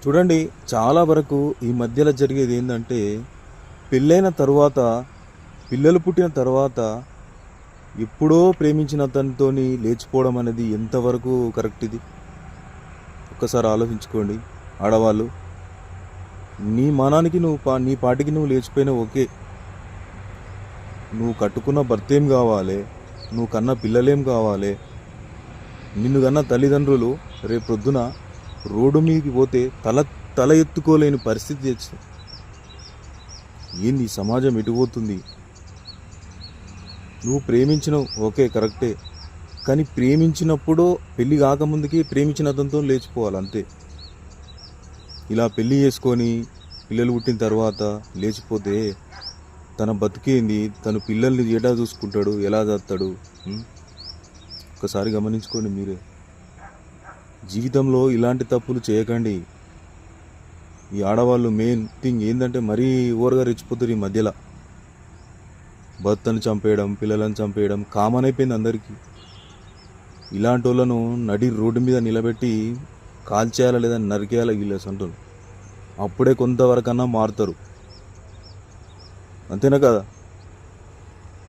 చూడండి, చాలా వరకు ఈ మధ్యలో జరిగేది ఏంటంటే, పెళ్ళైన తరువాత, పిల్లలు పుట్టిన తర్వాత ఎప్పుడో ప్రేమించిన అతనితోని లేచిపోవడం అనేది ఎంతవరకు కరెక్ట్ ఇది? ఒక్కసారి ఆలోచించుకోండి ఆడవాళ్ళు. నీ మనానికి నువ్వు నీ పాటికి నువ్వు లేచిపోయినా ఓకే. నువ్వు కట్టుకున్న భర్త ఏం కావాలి, నువ్వు కన్న పిల్లలేం కావాలి, నిన్ను కన్న తల్లిదండ్రులు రేపు పొద్దున రోడ్డు మీదకి పోతే తల ఎత్తుకోలేని పరిస్థితి తెచ్చు. ఏంది ఈ సమాజం ఎటుపోతుంది? నువ్వు ప్రేమించినవు ఓకే కరెక్టే, కానీ ప్రేమించినప్పుడు పెళ్ళి కాకముందుకి ప్రేమించిన అతనితో లేచిపోవాలి అంతే. ఇలా పెళ్ళి చేసుకొని పిల్లలు పుట్టిన తర్వాత లేచిపోతే తన బతికేంది, తన పిల్లల్ని ఎలా చూసుకుంటాడు, ఎలా చేస్తాడు? ఒకసారి గమనించుకోండి మీరే. జీవితంలో ఇలాంటి తప్పులు చేయకండి. ఈ ఆడవాళ్ళు మెయిన్ థింగ్ ఏంటంటే మరీ ఓవర్గా రెచ్చిపోతారు ఈ మధ్యలో. భర్తను చంపేయడం, పిల్లలను చంపేయడం కామన్ అయిపోయింది అందరికీ. ఇలాంటి వాళ్ళను నడి రోడ్డు మీద నిలబెట్టి కాల్చేయాలా లేదా నరికేయాలా వీళ్ళు అంటారు. అప్పుడే కొంతవరకన్నా మారుతారు. అంతేనా కదా?